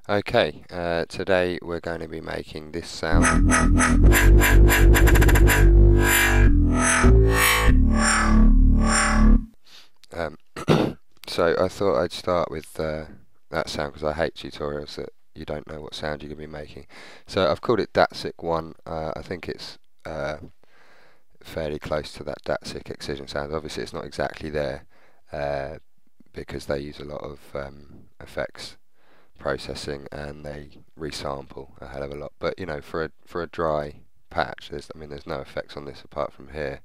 Okay, today we're going to be making this sound. Um, so I thought I'd start with that sound because I hate tutorials that you don't know what sound you're going to be making. So I've called it Datsik 1. I think it's fairly close to that Datsik Excision sound. Obviously it's not exactly there because they use a lot of effects processing and they resample a hell of a lot. But you know, for a dry patch, there's no effects on this apart from here.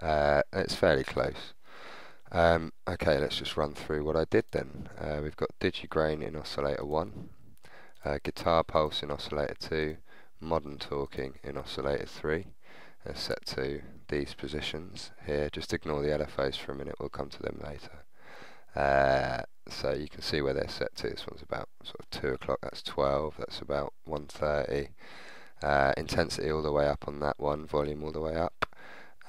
It's fairly close. Okay, let's just run through what I did then. We've got digigrain in oscillator 1, guitar pulse in oscillator 2, modern talking in oscillator 3. Set to these positions here. Just ignore the LFOs for a minute, we'll come to them later. So you can see where they're set to. This one's about sort of 2 o'clock, that's 12, that's about 1:30. Intensity all the way up on that one, volume all the way up.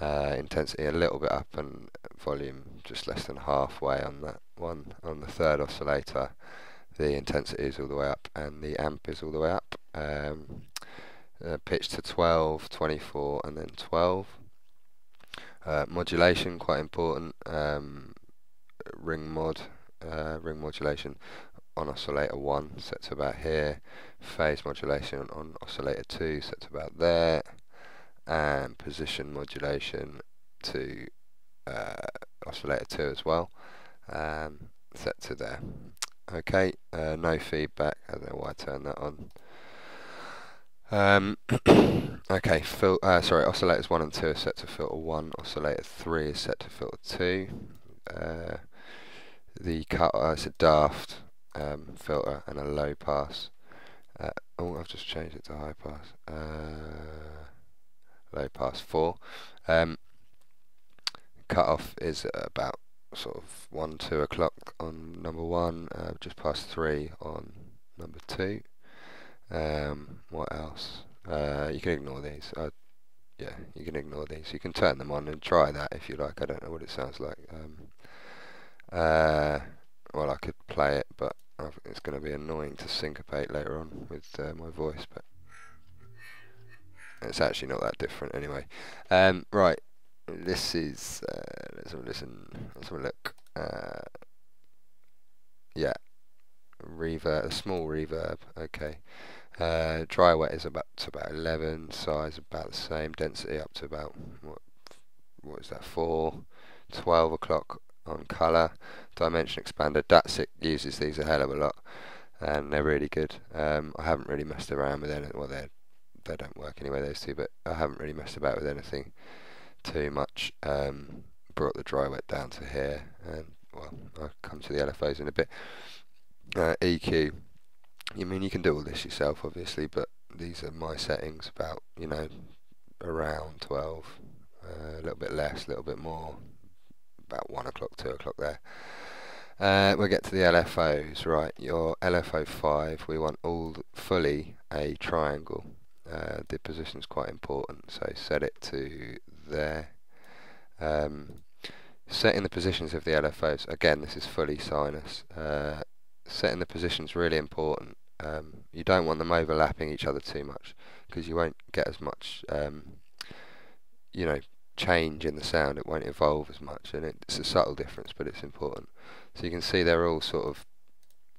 Intensity a little bit up and volume just less than halfway on that one. On the third oscillator, the intensity is all the way up and the amp is all the way up. Pitch to 12, 24 and then 12. Modulation, quite important. Ring modulation on oscillator 1 set to about here. Phase modulation on oscillator 2 set to about there. And position modulation to oscillator 2 as well, set to there. Okay, no feedback, I don't know why I turned that on. Okay, oscillators 1 and 2 are set to filter 1, oscillator 3 is set to filter 2. The cutoff is a daft filter and a low pass. Oh, I've just changed it to high pass. Low pass 4. Cutoff is about sort of 1, 2 o'clock on number 1, just past 3 on number 2. What else? You can ignore these. Yeah, you can ignore these. You can turn them on and try that if you like. I don't know what it sounds like. Well, I could play it, but it's going to be annoying to syncopate later on with my voice. But it's actually not that different anyway. Right, this is let's have a listen. Let's have a look. Yeah, reverb, a small reverb. Okay. Dry wet is about 11, size about the same, density up to about what is that, 4, 12 o'clock on colour. Dimension expander, Datsik uses these a hell of a lot and they're really good. I haven't really messed around with any, well they don't work anyway, those two, but I haven't really messed about with anything too much. Brought the dry wet down to here, and well, I'll come to the LFOs in a bit. EQ, you can do all this yourself obviously, but these are my settings, about, you know, around 12, a little bit less, a little bit more, about 1 o'clock, 2 o'clock there. We'll get to the LFOs. Right, your LFO 5, we want all fully a triangle. The position's quite important, so set it to there. Setting the positions of the LFOs, again this is fully sinus. Setting the positions really important. You don't want them overlapping each other too much because you won't get as much you know, change in the sound. It won't evolve as much, and it's a subtle difference, but it's important. So you can see they're all sort of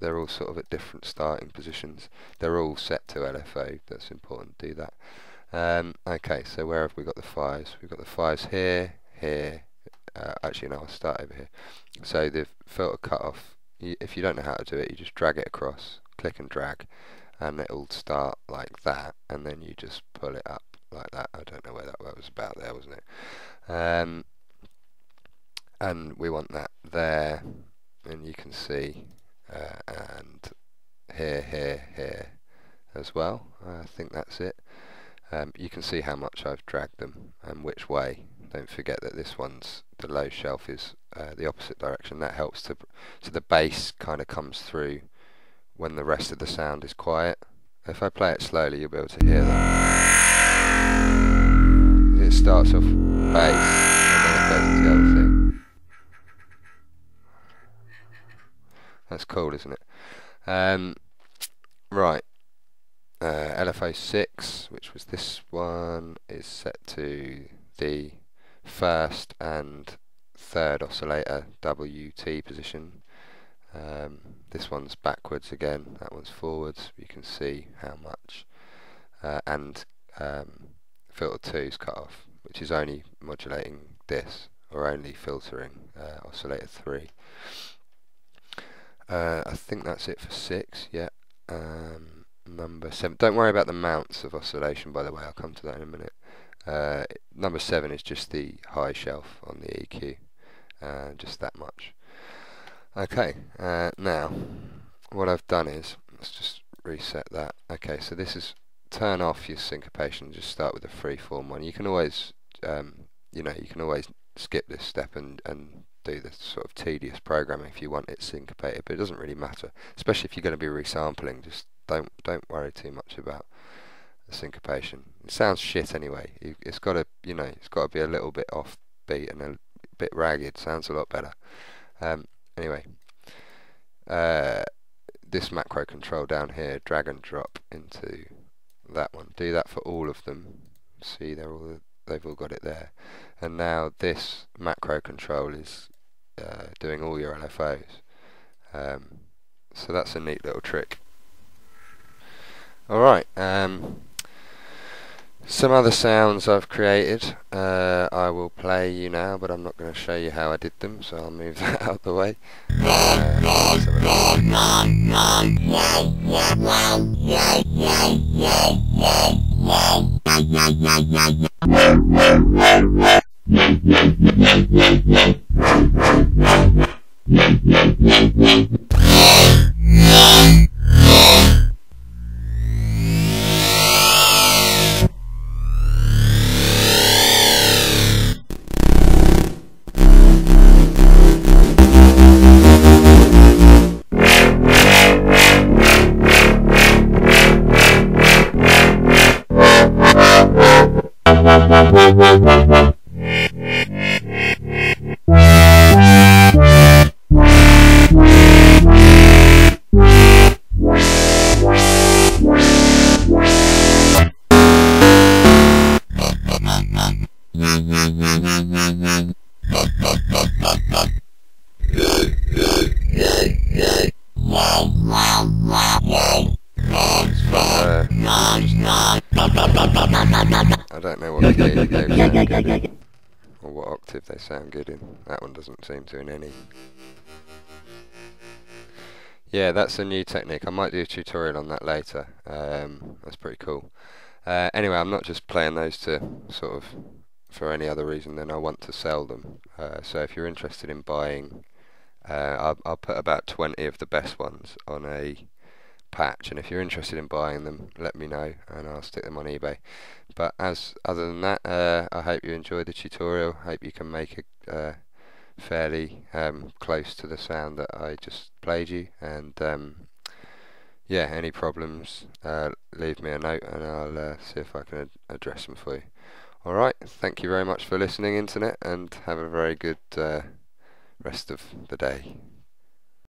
at different starting positions. They're all set to LFO. That's important. Do that. Okay, so where have we got the 5s? We've got the 5s here, here. Actually, no, I'll start over here. So the filter cutoff. If you don't know how to do it, you just drag it across, click and drag, and it'll start like that, and then you just pull it up like that. I don't know where that was about there, wasn't it? And we want that there, and you can see, and here, here, here as well. I think that's it. You can see how much I've dragged them and which way. Don't forget that this one's, the low shelf is the opposite direction. That helps so the bass kind of comes through when the rest of the sound is quiet. If I play it slowly, you'll be able to hear that. It starts off bass and then it goes into the other thing. That's cool, isn't it? Right, LFO 6, which was this one, is set to the first and third oscillator WT position. This one's backwards again, that one's forwards. You can see how much. And filter 2 is cut off, which is only modulating this, or only filtering oscillator 3. I think that's it for 6, yeah. Number 7, don't worry about the mounts of oscillation, by the way, I'll come to that in a minute. Number 7 is just the high shelf on the EQ, just that much. Okay, now what I've done is, let's just reset that. Okay, so this is turn off your syncopation, just start with a freeform one. You can always, you can always skip this step and do the sort of tedious programming if you want it syncopated, but it doesn't really matter, especially if you're going to be resampling. Just don't worry too much about the syncopation. It sounds shit anyway. It's got to, it's got to be a little bit offbeat and a bit ragged. Sounds a lot better. Anyway, this macro control down here, drag and drop into that one. Do that for all of them. See, they've all got it there. And now this macro control is doing all your LFOs. So that's a neat little trick. Alright, some other sounds I've created I will play you now, but I'm not going to show you how I did them, so I'll move that out of the way. I don't know what key they sound good in, or what octave they sound good in. That one doesn't seem to in any. Yeah, that's a new technique. I might do a tutorial on that later. That's pretty cool. Anyway, I'm not just playing those to sort of for any other reason than I want to sell them. So if you're interested in buying, I'll put about 20 of the best ones on a patch, and if you're interested in buying them, let me know and I'll stick them on eBay. But other than that, I hope you enjoyed the tutorial. Hope you can make it fairly close to the sound that I just played you, and yeah, any problems, leave me a note and I'll see if I can address them for you. Alright, thank you very much for listening, Internet, and have a very good rest of the day.